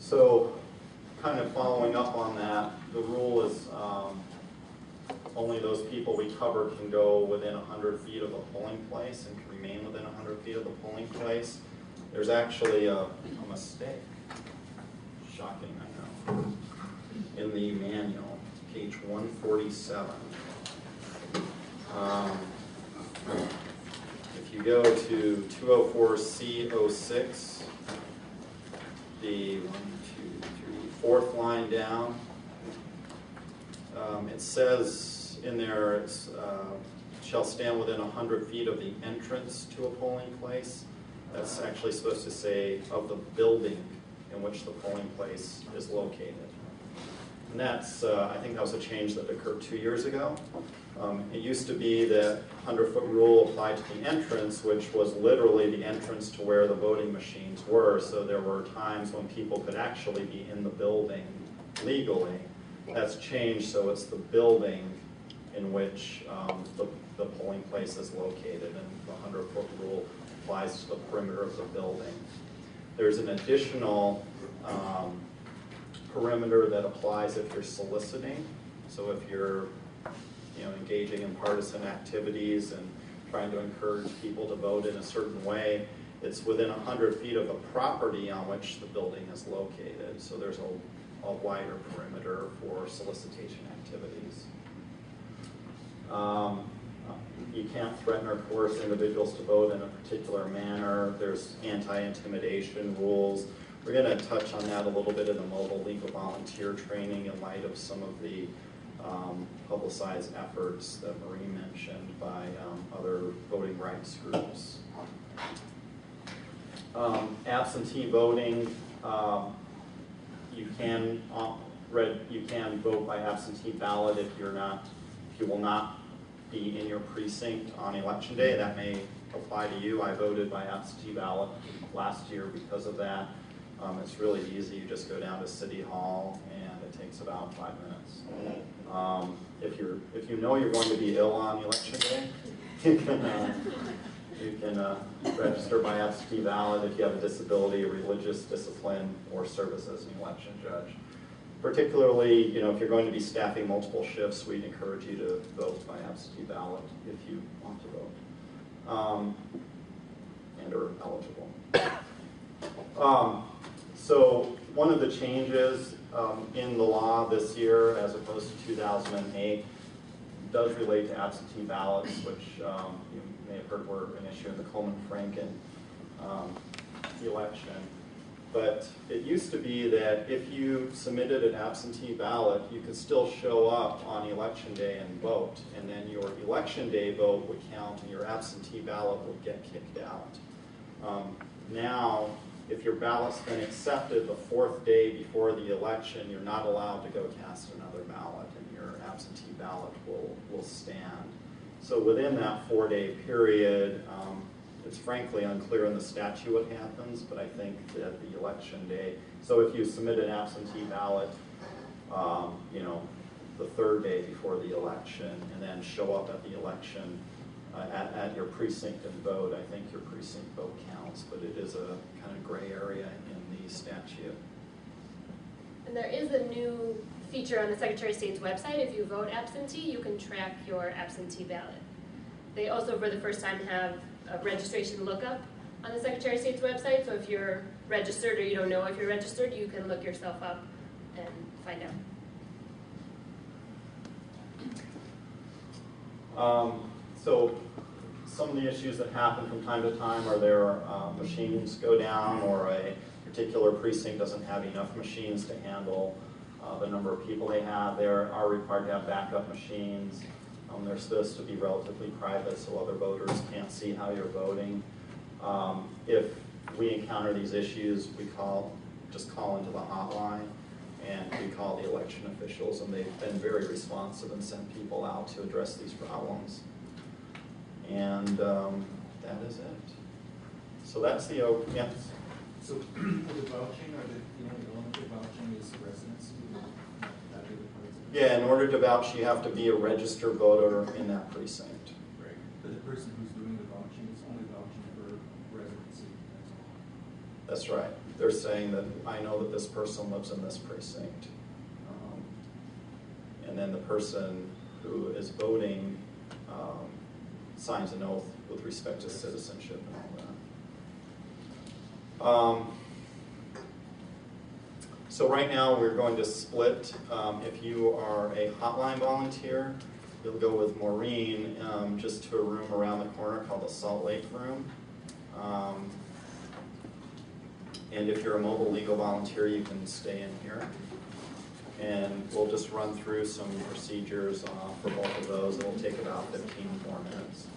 So, kind of following up on that, the rule is only those people we cover can go within 100 feet of the polling place and can remain within 100 feet of the polling place. There's actually a mistake, shocking I know, in the manual, page 147. If you go to 204C06, the 4th line down, it says in there, it's, shall stand within 100 feet of the entrance to a polling place. That's actually supposed to say of the building in which the polling place is located. And that's, I think that was a change that occurred 2 years ago. It used to be that 100-foot rule applied to the entrance, which was literally the entrance to where the voting machines were. So there were times when people could actually be in the building legally. That's changed, so it's the building in which the polling place is located, and the 100-foot rule applies to the perimeter of the building. There's an additional perimeter that applies if you're soliciting. So if you're engaging in partisan activities and trying to encourage people to vote in a certain way, it's within 100 feet of the property on which the building is located. So there's a wider perimeter for solicitation activities. You can't threaten or coerce individuals to vote in a particular manner. There's anti-intimidation rules. We're going to touch on that a little bit in the Mobile Legal Volunteer training in light of some of the publicized efforts that Marie mentioned by other voting rights groups. Absentee voting, you can vote by absentee ballot if you will not be in your precinct on election day. That may apply to you. I voted by absentee ballot last year because of that. It's really easy. You just go down to City Hall and it takes about 5 minutes. If you know you're going to be ill on election day, you can register by absentee ballot if you have a disability, religious discipline, or service as an election judge. Particularly, if you're going to be staffing multiple shifts, we'd encourage you to vote by absentee ballot if you want to vote and are eligible. So one of the changes in the law this year, as opposed to 2008, does relate to absentee ballots, which you may have heard were an issue in the Coleman-Franken election. But it used to be that if you submitted an absentee ballot, you could still show up on election day and vote, and then your election day vote would count and your absentee ballot would get kicked out. Now, if your ballot's been accepted the 4th day before the election, you're not allowed to go cast another ballot, and your absentee ballot will stand. So within that 4-day period, it's frankly unclear in the statute what happens, but I think that the election day, so if you submit an absentee ballot, the 3rd day before the election, and then show up at the election at your precinct and vote, I think your precinct vote counts, but it is a kind of gray area in the statute. And there is a new feature on the Secretary of State's website. If you vote absentee, you can track your absentee ballot. They also, for the first time, have a registration lookup on the Secretary of State's website. So if you're registered or you don't know if you're registered, you can look yourself up and find out. So some of the issues that happen from time to time are there machines go down, or a particular precinct doesn't have enough machines to handle the number of people they have. They are required to have backup machines. They're supposed to be relatively private so other voters can't see how you're voting. If we encounter these issues, we just call into the hotline, and we call the election officials, and they've been very responsive and sent people out to address these problems. And that is it. So that's the yes. So the vouching, or the element of vouching is residency? Yeah, in order to vouch, you have to be a registered voter in that precinct. Right. But the person who's doing the vouching is only vouching for residency. That's right. They're saying that, I know that this person lives in this precinct. And then the person who is voting signs an oath with respect to citizenship and all that. So right now we're going to split. If you are a hotline volunteer, you'll go with Maureen just to a room around the corner called the Salt Lake Room. And if you're a mobile legal volunteer, you can stay in here. And we'll just run through some procedures for both of those. It'll take about 15 more minutes.